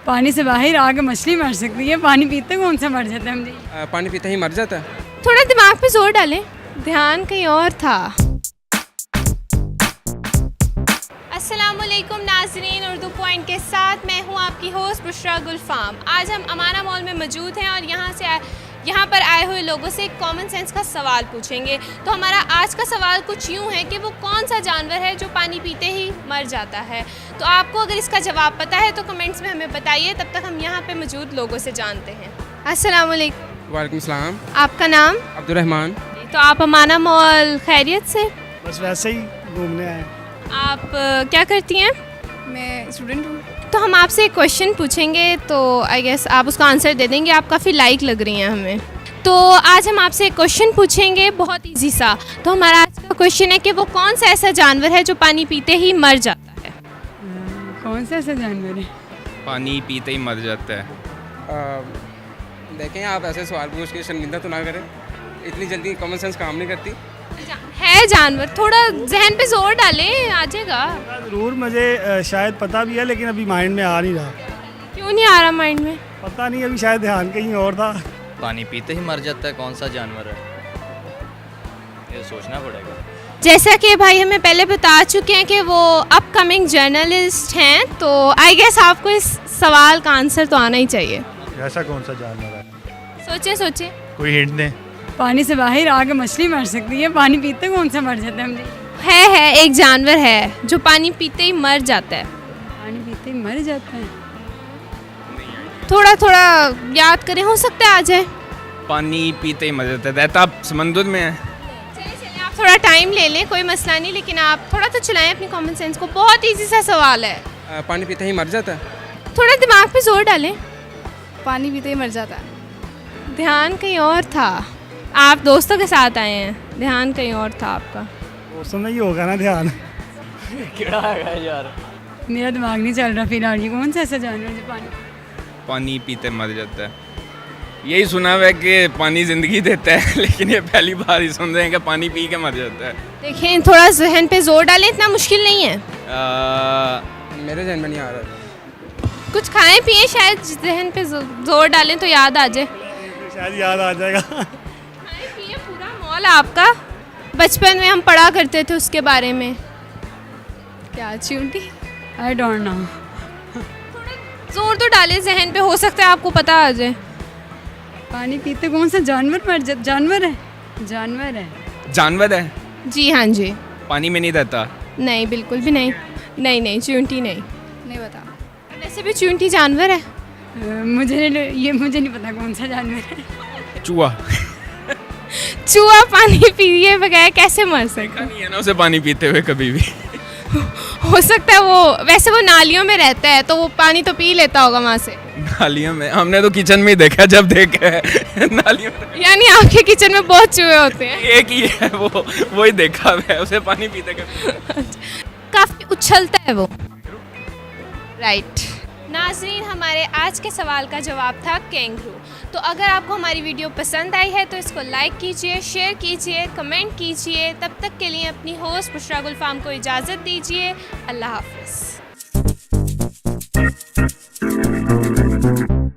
पानी से बाहर आके मछली मर सकती है, पानी पीते कौन सा मर जाता है हम जी। पानी पीते ही मर जाता है। थोड़ा दिमाग पे जोर डालें, ध्यान कहीं और था। अस्सलामुअलैकुम नाज़रीन, उर्दू पॉइंट के साथ मैं हूं आपकी होस्ट बुशरा गुलफाम। आज हम अमाना मॉल में मौजूद हैं और यहाँ पर आए हुए लोगों से एक कॉमन सेंस का सवाल पूछेंगे। तो हमारा आज का सवाल कुछ यूँ है कि वो कौन सा जानवर है जो पानी पीते ही मर जाता है। तो आपको अगर इसका जवाब पता है तो कमेंट्स में हमें बताइए, तब तक हम यहाँ पे मौजूद लोगों से जानते हैं। अस्सलामुअलैकुम। वालेकुम सलाम। आपका नाम? अब्दुर्रहमान। तो आप अमाना मॉल खैरियत से? बस वैसे ही घूमने आए। आप क्या करती हैं? मैं स्टूडेंट हूँ। तो हम आपसे एक क्वेश्चन पूछेंगे, तो आई गेस आप उसका आंसर दे देंगे। आप काफ़ी लाइक लग रही हैं हमें। तो आज हम आपसे एक क्वेश्चन पूछेंगे, बहुत इजी सा। तो हमारा आज का क्वेश्चन है कि वो कौन सा ऐसा जानवर है जो पानी पीते ही मर जाता है? कौन सा ऐसा जानवर है? पानी पीते ही मर जाता है। देखें, आप ऐसे सवाल पूछ के शर्मिंदा तो ना करें, इतनी जल्दी कॉमन सेंस काम नहीं करती। है जानवर, थोड़ा जहन पे जोर डालें, आ जाएगा। ज़रूर, मुझे शायद पता भी है लेकिन अभी माइंड में आ नहीं रहा। क्यों नहीं आ रहा माइंड में? पता नहीं, अभी शायद ध्यान कहीं और था। पानी पीते ही मर जाता है, कौन सा जानवर है? ये सोचना पड़ेगा। जैसा कि भाई हमें पहले बता चुके हैं कि वो अपकमिंग जर्नलिस्ट हैं, तो आई गेस आपको इस सवाल का आंसर तो आना ही चाहिए। ऐसा कौन सा जानवर है? सोचे सोचे। कोई हिंट दें। पानी से बाहर आके मछली मर सकती है, पानी पीते कौन सा मर जाता है हम जी। है एक जानवर है जो पानी पीते ही मर जाता है। पानी पीते ही मर जाता है। थोड़ा थोड़ा याद करें, हो सकता है आ जाए। पानी पीते ही मर जाता है, रहता आप समंदर में है। चलिए आप थोड़ा टाइम ले लें, कोई मसला नहीं, लेकिन आप थोड़ा तो चलाएं अपनी कॉमन सेंस को। बहुत इजी सा सवाल है। पानी पीते ही मर जाता है। थोड़ा दिमाग पे जोर डालें। पानी पीते ही मर जाता है। ध्यान कहीं और था। आप दोस्तों के साथ आए हैं, ध्यान कहीं और था आपका। दोस्तों में ही होगा ना ध्यान। क्या है यार? मेरा दिमाग नहीं चल रहा फिलहाल। ये कौन सा ऐसा जानवर जो पानी पीते मर जाता है। यही सुना हुआ है कि पानी ज़िंदगी देता है, लेकिन ये पहली बार ही सुन रहे हैं कि पानी पी के मर जाता है। देखें, थोड़ा जहन पे जोर डालें, इतना मुश्किल नहीं है। मेरे जहन में नहीं आ रहा। कुछ खाएं पिए, शायद जहन पे जोर डालें तो याद आ जाए। शायद याद आ जाएगा। खाएं पिए, पूरा मॉल आपका। बचपन में हम पढ़ा करते थे उसके बारे में। क्या चींटी? I don't know. जोर तो डालें जहन पे, हो सकता है आपको पता आ जाए। पानी पीते कौन सा जानवर मर जाता? जानवर है। जानवर है। जानवर है? जी हाँ जी। पानी में नहीं रहता? नहीं, बिल्कुल भी नहीं। नहीं नहीं, चूंटी नहीं। नहीं पता। वैसे भी चूंटी जानवर है। मुझे नहीं पता कौन सा जानवर है। चूहा। चूहा पानी पिए बगैर कैसे मर सकता? देखा नहीं है ना उसे पानी पीते हुए कभी भी। हो सकता है वो, वैसे वो नालियों में रहता है तो वो पानी तो पी लेता होगा वहाँ से। नालियों में? हमने तो किचन में ही देखा, जब देखा है नालियों में। यानी आपके किचन में बहुत चूहे होते हैं। एक ही है वो ही देखा हुआ है, उसे पानी पीते कभी। काफ़ी उछलता है वो। राइट। नाज़रीन, हमारे आज के सवाल का जवाब था कैंगरू। तो अगर आपको हमारी वीडियो पसंद आई है तो इसको लाइक कीजिए, शेयर कीजिए, कमेंट कीजिए। तब तक के लिए अपनी होस्ट बुशरा गुलफाम को इजाज़त दीजिए। अल्लाह हाफ़िज़।